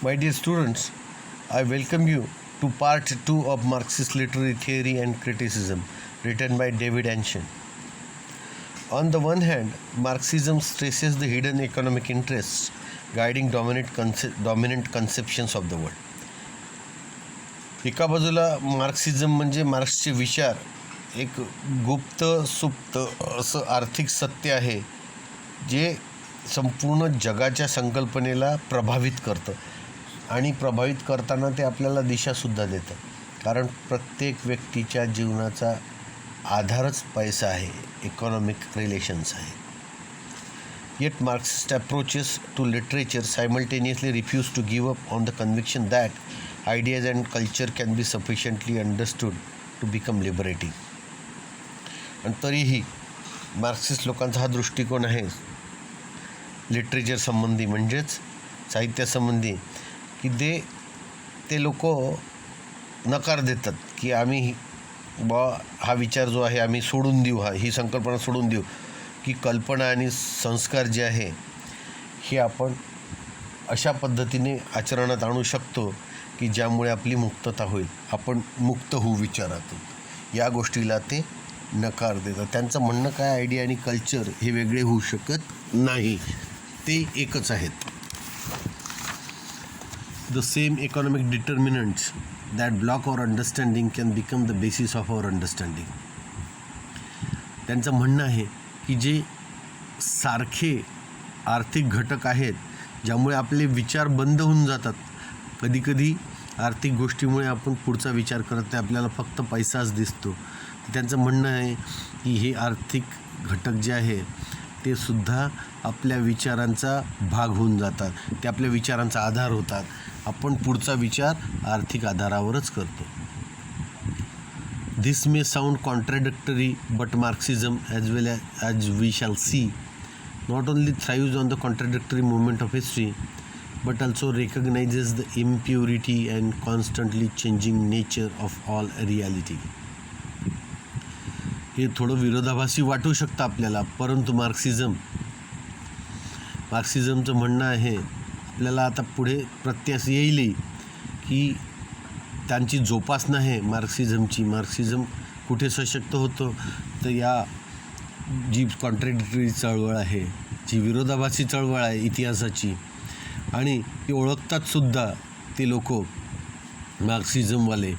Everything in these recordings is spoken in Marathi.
My dear students, I welcome you to part 2 of Marxist literary theory and criticism, written by David Anshan. On the one hand, Marxism stresses the hidden economic interests guiding dominant conceptions of the world. एका बाजूला मार्क्सिझम म्हणजे मार्क्सचे विचार एक गुप्त सुप्त असं आर्थिक सत्य आहे जे संपूर्ण जगाच्या संकल्पनेला प्रभावित करतं आणि प्रभावित करताना ते आपल्याला दिशासुद्धा देतं, कारण प्रत्येक व्यक्तीच्या जीवनाचा आधारच पैसा आहे, इकॉनॉमिक रिलेशन्स आहे. Yet Marxist approaches to literature simultaneously refuse to give up on the conviction that ideas and culture can be sufficiently understood to become liberating. आणि तरीही मार्क्सिस्ट लोकांचा हा दृष्टिकोन आहे लिटरेचर संबंधी, म्हणजेच साहित्यासंबंधी, की ते लोक नकार देतात की आम्ही हा विचार जो आहे आम्ही सोडून देऊ, ही संकल्पना सोडून देऊ, की कल्पना आणि संस्कार जे आहे हे आपण अशा पद्धतीने आचरणात आणू शकतो की ज्यामुळे आपली मुक्तता होईल, आपण मुक्त होऊ विचारातून. या गोष्टीला ते नकार देतात. त्यांचं म्हणणं काय, आयडिया आणि कल्चर हे वेगळे होऊ शकत नाही, ते एकच आहेत. The same economic determinants that block our understanding can become the basis of our understanding. त्यांचं म्हणणं आहे की जे सारखे आर्थिक घटक आहेत ज्यामुळे आपले विचार बंद होऊन जातात. कधीकधी आर्थिक गोष्टीमुळे आपण पुढचा विचार करत नाही, आपल्याला फक्त पैसाच दिसतो. त्यांचं म्हणणं आहे की हे आर्थिक घटक जे आहे ते सुद्धा आपल्या विचारांचा भाग होऊन जातात, ते आपल्या विचारांचा आधार होतात. आपण पुढचा विचार आर्थिक आधारावरच करतो. This may sound contradictory, but Marxism, as we shall see, not only thrives on the contradictory movement of history, but also recognizes the impurity and constantly changing nature of all reality. हे थोडं विरोधाभासी वाटू शकतं आपल्याला, परंतु मार्क्सिझमचं म्हणणं आहे, आपल्याला आता पुढे प्रत्यास येईल की त्यांची जोपासना आहे मार्क्सिझमची. मार्क्सिझम कुठे सशक्त होतं तर या जी कॉन्ट्रडिक्टरी चळवळ आहे, जी विरोधाभासी चळवळ आहे इतिहासाची, आणि ती ओळखतातसुद्धा ते लोक मार्क्सिझमवाले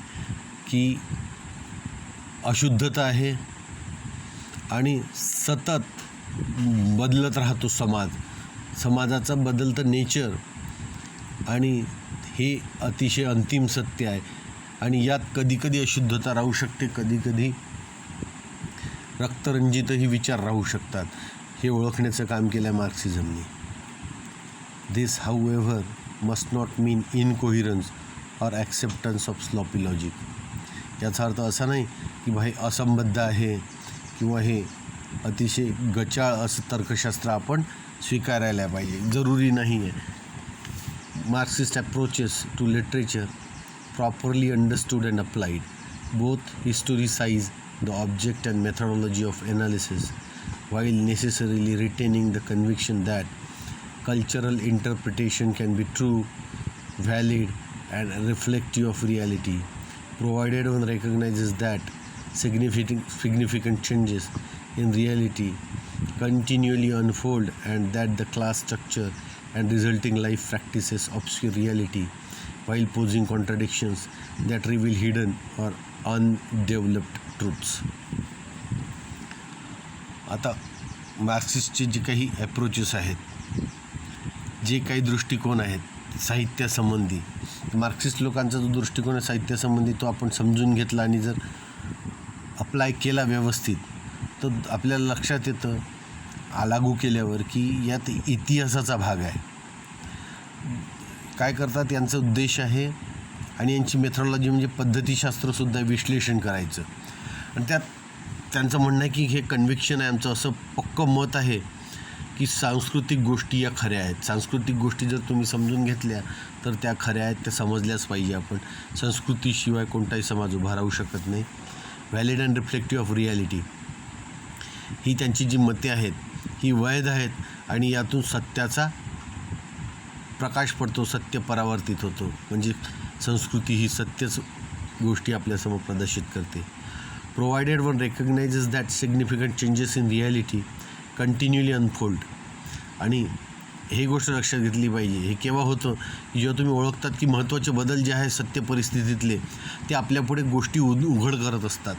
की अशुद्धता आहे आणि सतत बदलत राहतो समाजाचं बदलतं नेचर, आणि हे अतिशय अंतिम सत्य आहे. आणि यात कधीकधी अशुद्धता राहू शकते, कधीकधी रक्तरंजितही विचार राहू शकतात. हे ओळखण्याचं काम केलं आहे मार्क्सिझमने. This however must not mean incoherence or acceptance of sloppy logic. याचा अर्थ असा नाही की हे असंबद्ध आहे किंवा हे अतिशय गचाळ असं तर्कशास्त्र आपण स्वीकारायला पाहिजे, जरुरी नाही आहे. Marxist approaches to literature, properly understood and applied, both historicize the object and methodology of analysis, while necessarily retaining the conviction that cultural interpretation can be true, valid, and reflective of reality, provided one recognizes that significant changes in reality continually unfold and that the class structure and resulting life practices obscure reality while posing contradictions that reveal hidden or undeveloped truths. आता मार्क्सिस्टचे जे काही ॲप्रोचेस आहेत, जे काही दृष्टिकोन आहेत साहित्यासंबंधी, मार्क्सिस्ट लोकांचा जो दृष्टिकोन आहे साहित्यासंबंधी तो आपण समजून घेतला आणि जर अप्लाय केला व्यवस्थित तर आपल्याला लक्षात येतं लागू केल्यावर की यात इतिहासाचा भाग आहे. काय करतात, यांचा उद्देश आहे आणि यांची मेथडॉलॉजी म्हणजे पद्धतीशास्त्रसुद्धा विश्लेषण करायचं. आणि त्यात त्यांचं म्हणणं आहे की हे कन्व्हिक्शन आहे आमचं, असं पक्कं मत आहे की सांस्कृतिक गोष्टी या खऱ्या आहेत. सांस्कृतिक गोष्टी जर तुम्ही समजून घेतल्या तर त्या खऱ्या आहेत, त्या समजल्याच पाहिजे. आपण संस्कृतीशिवाय कोणताही समाज उभा राहू शकत नाही. Valid and reflective of reality ही त्यांची जी मते आहेत ही वैध आहेत आणि यातून सत्याचा प्रकाश पडतो, सत्य परावर्तित होतो. म्हणजे संस्कृती ही सत्यच गोष्टी आपल्यासमोर प्रदर्शित करते. Provided one recognises that significant changes in reality continually unfold. आणि ही गोष्ट लक्षात घेतली पाहिजे. हे केव्हा होतं की जेव्हा तुम्ही ओळखतात की महत्त्वाचे बदल जे आहे सत्य परिस्थितीतले ते आपल्यापुढे गोष्टी उघड करत असतात.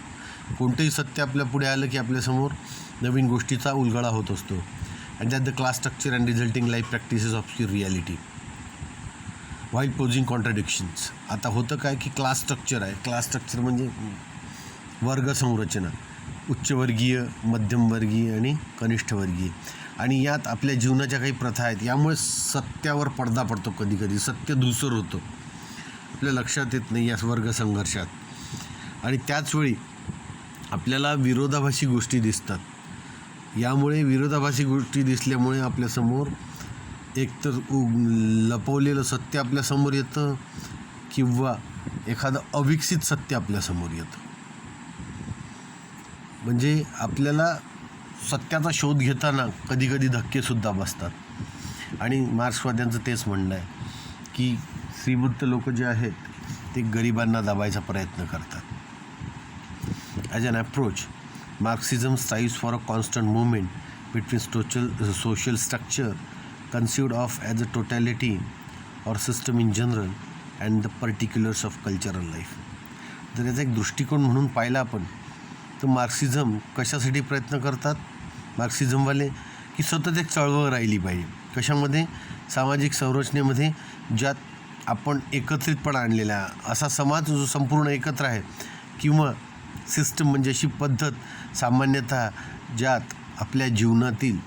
कोणतंही सत्य आपल्यापुढे आलं की आपल्यासमोर नवीन गोष्टीचा उलगडा होत असतो. And that the class structure and resulting life practices of reality while posing contradictions. आता होतं काय की क्लास स्ट्रक्चर आहे. क्लास स्ट्रक्चर म्हणजे वर्ग संरचना, उच्चवर्गीय, मध्यमवर्गीय आणि कनिष्ठवर्गीय. आणि यात आपल्या जीवनाच्या काही प्रथा आहेत. यामुळे सत्यावर पडदा पडतो. कधी कधी सत्य धूसर होतं, आपल्या लक्षात येत नाही या वर्ग संघर्षात. आणि त्याचवेळी आपल्याला विरोधाभासी गोष्टी दिसतात. यामुळे विरोधाभासी गोष्टी दिसल्यामुळे आपल्यासमोर एकतर लपवलेलं सत्य आपल्यासमोर येतं किंवा एखादं अविकसित सत्य आपल्यासमोर येतं. म्हणजे आपल्याला सत्याचा शोध घेताना कधीकधी धक्केसुद्धा बसतात. आणि मार्क्सवाद्यांचं तेच म्हणणं आहे की श्रीमंत लोक जे आहेत ते गरिबांना दाबायचा प्रयत्न करतात. As an approach Marxism strives for a constant movement between social structure conceived of as a totality or system in general and the particulars of cultural life. जर याचा एक दृष्टिकोन म्हणून पाहिला आपण तर मार्क्सिझम कशासाठी प्रयत्न करतात मार्क्सिझमवाले की सतत एक चळवळ राहिली पाहिजे. कशामध्ये? सामाजिक संरचनेमध्ये ज्यात आपण एकत्रितपणा आणलेला असा समाज जो संपूर्ण एकत्र आहे किंवा सिस्टम म्हणजे अशी पद्धत सामान्यतः ज्यात आपल्या जीवनातील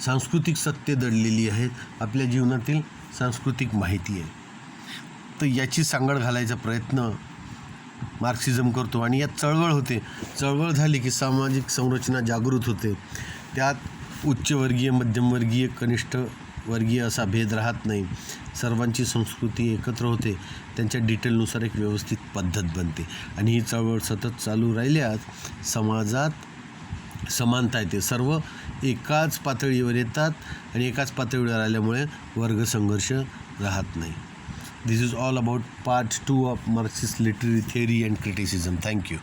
सांस्कृतिक सत्य दडलेली आहेत, आपल्या जीवनातील सांस्कृतिक माहिती आहे. तर याची सांगड घालायचा प्रयत्न मार्क्सिझम करतो. आणि यात चळवळ होते. चळवळ झाली की सामाजिक संरचना जागृत होते. त्यात उच्चवर्गीय, मध्यमवर्गीय, कनिष्ठवर्गीय असा भेद राहत नाही. सर्वांची संस्कृती एकत्र होते. त्यांच्या डिटेलनुसार एक व्यवस्थित पद्धत बनते. आणि ही चळवळ सतत चालू राहिल्यास समाजात समानता येते. सर्व एकाच पातळीवर येतात आणि एकाच पातळीवर आल्यामुळे वर्गसंघर्ष राहत नाही. This is all about part 2 of Marxist literary theory and criticism. Thank you.